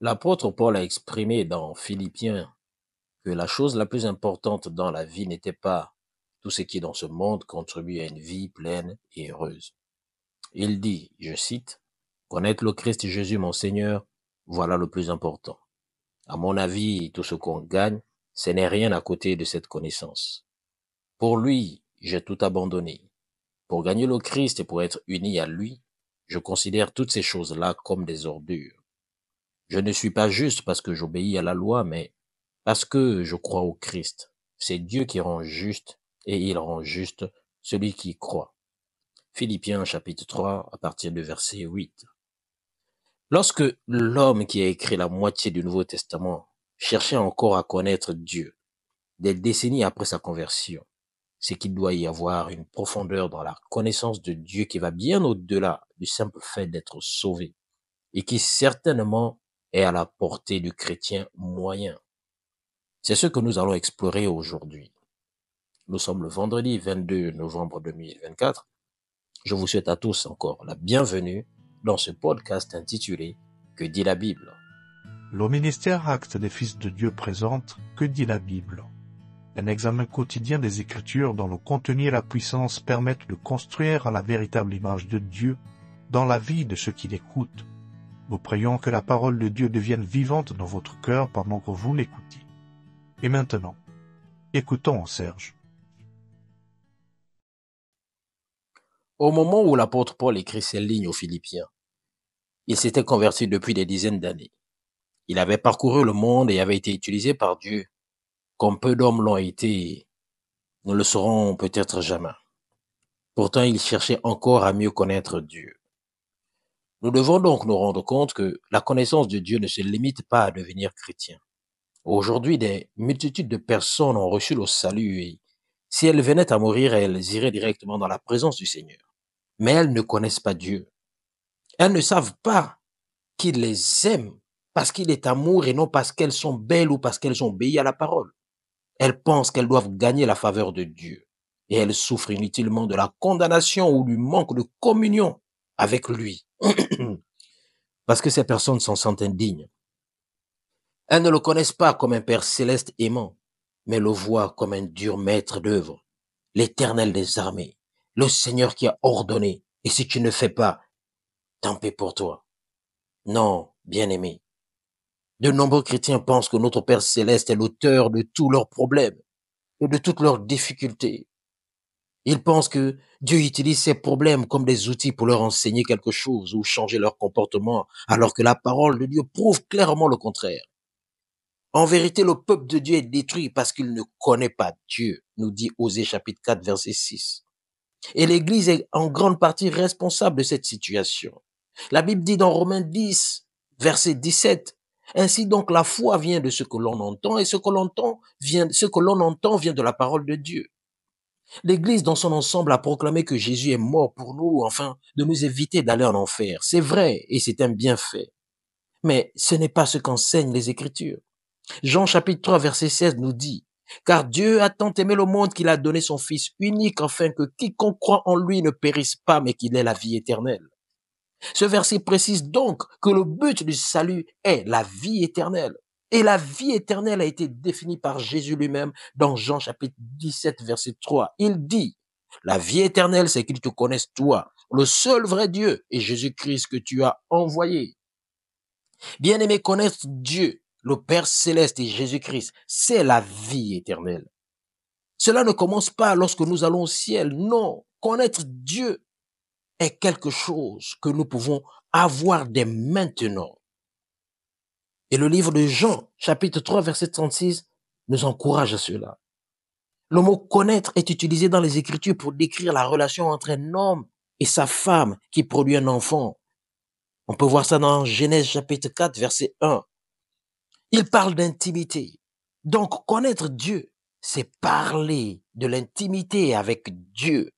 L'apôtre Paul a exprimé dans Philippiens que la chose la plus importante dans la vie n'était pas tout ce qui est dans ce monde contribue à une vie pleine et heureuse. Il dit, je cite, connaître le Christ Jésus mon Seigneur, voilà le plus important. À mon avis, tout ce qu'on gagne, ce n'est rien à côté de cette connaissance. Pour lui, j'ai tout abandonné. Pour gagner le Christ et pour être uni à lui, je considère toutes ces choses-là comme des ordures. Je ne suis pas juste parce que j'obéis à la loi, mais parce que je crois au Christ. C'est Dieu qui rend juste et il rend juste celui qui croit. Philippiens chapitre 3 à partir du verset 8. Lorsque l'homme qui a écrit la moitié du Nouveau Testament cherchait encore à connaître Dieu, des décennies après sa conversion, c'est qu'il doit y avoir une profondeur dans la connaissance de Dieu qui va bien au-delà du simple fait d'être sauvé et qui certainement est à la portée du chrétien moyen. C'est ce que nous allons explorer aujourd'hui. Nous sommes le vendredi 22 novembre 2024. Je vous souhaite à tous encore la bienvenue dans ce podcast intitulé « Que dit la Bible ?» Le ministère Actes des Fils de Dieu présente « Que dit la Bible ?» Un examen quotidien des Écritures dont le contenu et la puissance permettent de construire la véritable image de Dieu dans la vie de ceux qui l'écoutent. Nous prions que la parole de Dieu devienne vivante dans votre cœur pendant que vous l'écoutiez. Et maintenant, écoutons Serge. Au moment où l'apôtre Paul écrit ces lignes aux Philippiens, il s'était converti depuis des dizaines d'années. Il avait parcouru le monde et avait été utilisé par Dieu, comme peu d'hommes l'ont été, ne le seront peut-être jamais. Pourtant, il cherchait encore à mieux connaître Dieu. Nous devons donc nous rendre compte que la connaissance de Dieu ne se limite pas à devenir chrétien. Aujourd'hui, des multitudes de personnes ont reçu le salut et si elles venaient à mourir, elles iraient directement dans la présence du Seigneur. Mais elles ne connaissent pas Dieu. Elles ne savent pas qu'il les aime parce qu'il est amour et non parce qu'elles sont belles ou parce qu'elles ont obéi à la parole. Elles pensent qu'elles doivent gagner la faveur de Dieu et elles souffrent inutilement de la condamnation ou du manque de communion avec lui parce que ces personnes s'en sentent indignes. Elles ne le connaissent pas comme un Père céleste aimant, mais le voient comme un dur maître d'œuvre, l'Éternel des armées, le Seigneur qui a ordonné, et si tu ne fais pas, tant pis pour toi. Non, bien-aimé. De nombreux chrétiens pensent que notre Père céleste est l'auteur de tous leurs problèmes et de toutes leurs difficultés. Ils pensent que Dieu utilise ces problèmes comme des outils pour leur enseigner quelque chose ou changer leur comportement, alors que la parole de Dieu prouve clairement le contraire. En vérité, le peuple de Dieu est détruit parce qu'il ne connaît pas Dieu, nous dit Osée chapitre 4, verset 6. Et l'Église est en grande partie responsable de cette situation. La Bible dit dans Romains 10, verset 17, ainsi donc la foi vient de ce que l'on entend et ce que l'on entend vient de la parole de Dieu. L'Église dans son ensemble a proclamé que Jésus est mort pour nous, afin de nous éviter d'aller en enfer. C'est vrai et c'est un bienfait. Mais ce n'est pas ce qu'enseignent les Écritures. Jean chapitre 3 verset 16 nous dit, car Dieu a tant aimé le monde qu'il a donné son Fils unique afin que quiconque croit en lui ne périsse pas mais qu'il ait la vie éternelle. Ce verset précise donc que le but du salut est la vie éternelle. Et la vie éternelle a été définie par Jésus lui-même dans Jean chapitre 17 verset 3. Il dit, la vie éternelle c'est qu'ils te connaissent toi, le seul vrai Dieu et Jésus-Christ que tu as envoyé. Bien-aimé, connaître Dieu, le Père céleste et Jésus-Christ, c'est la vie éternelle. Cela ne commence pas lorsque nous allons au ciel. Non, connaître Dieu est quelque chose que nous pouvons avoir dès maintenant. Et le livre de Jean, chapitre 3, verset 36, nous encourage à cela. Le mot connaître est utilisé dans les Écritures pour décrire la relation entre un homme et sa femme qui produit un enfant. On peut voir ça dans Genèse chapitre 4, verset 1. Il parle d'intimité. Donc, connaître Dieu, c'est parler de l'intimité avec Dieu.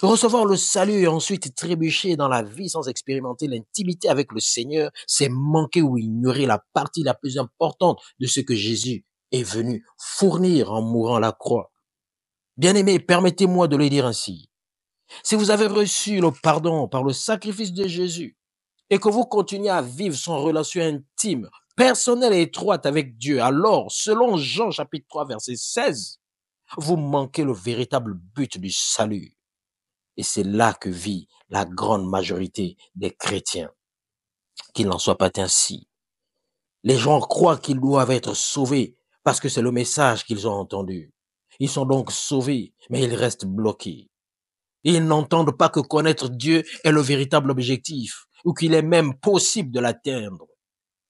Recevoir le salut et ensuite trébucher dans la vie sans expérimenter l'intimité avec le Seigneur, c'est manquer ou ignorer la partie la plus importante de ce que Jésus est venu fournir en mourant à la croix. Bien-aimés, permettez-moi de le dire ainsi. Si vous avez reçu le pardon par le sacrifice de Jésus et que vous continuez à vivre sans relation intime, personnelle et étroite avec Dieu, alors, selon Jean chapitre 3, verset 16, vous manquez le véritable but du salut. Et c'est là que vit la grande majorité des chrétiens. Qu'il n'en soit pas ainsi. Les gens croient qu'ils doivent être sauvés parce que c'est le message qu'ils ont entendu. Ils sont donc sauvés, mais ils restent bloqués. Ils n'entendent pas que connaître Dieu est le véritable objectif, ou qu'il est même possible de l'atteindre.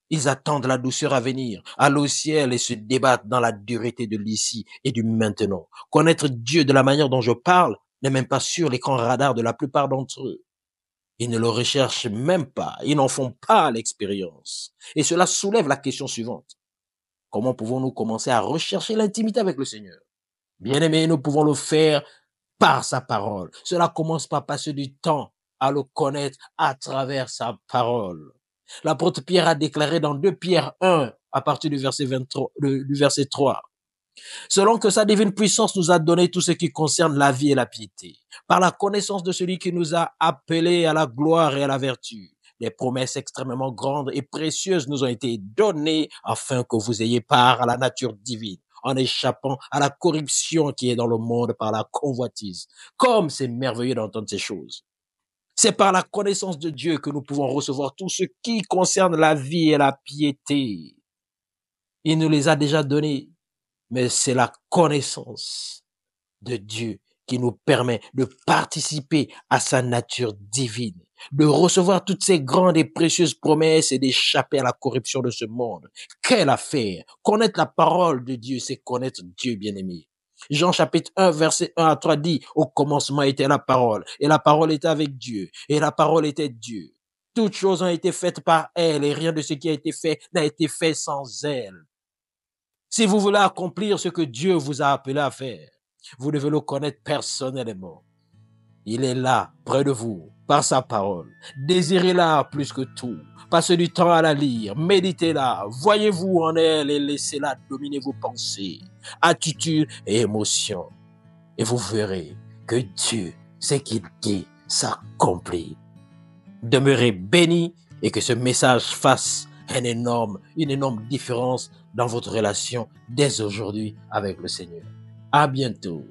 Ils attendent la douceur à venir, aller au ciel et se débattent dans la dureté de l'ici et du maintenant. Connaître Dieu de la manière dont je parle n'est même pas sur l'écran radar de la plupart d'entre eux. Ils ne le recherchent même pas, ils n'en font pas l'expérience. Et cela soulève la question suivante. Comment pouvons-nous commencer à rechercher l'intimité avec le Seigneur? Bien aimé, nous pouvons le faire par sa parole. Cela commence par passer du temps à le connaître à travers sa parole. L'apôtre Pierre a déclaré dans 2 Pierre 1, à partir du verset 23, du verset 3. Selon que sa divine puissance nous a donné tout ce qui concerne la vie et la piété, par la connaissance de celui qui nous a appelés à la gloire et à la vertu. Des promesses extrêmement grandes et précieuses nous ont été données afin que vous ayez part à la nature divine, en échappant à la corruption qui est dans le monde par la convoitise. Comme c'est merveilleux d'entendre ces choses. C'est par la connaissance de Dieu que nous pouvons recevoir tout ce qui concerne la vie et la piété. Il nous les a déjà donnés, mais c'est la connaissance de Dieu qui nous permet de participer à sa nature divine, de recevoir toutes ces grandes et précieuses promesses et d'échapper à la corruption de ce monde. Quelle affaire! Connaître la parole de Dieu, c'est connaître Dieu bien-aimé. Jean chapitre 1, verset 1 à 3 dit, au commencement était la parole, et la parole était avec Dieu, et la parole était Dieu. Toutes choses ont été faites par elle, et rien de ce qui a été fait n'a été fait sans elle. Si vous voulez accomplir ce que Dieu vous a appelé à faire, vous devez le connaître personnellement. Il est là, près de vous, par sa parole. Désirez-la plus que tout. Passez du temps à la lire, méditez-la, voyez-vous en elle et laissez-la dominer vos pensées, attitudes et émotions. Et vous verrez que Dieu, ce qu'il dit, s'accomplit. Demeurez bénis et que ce message fasse une énorme différence dans votre relation dès aujourd'hui avec le Seigneur. À bientôt.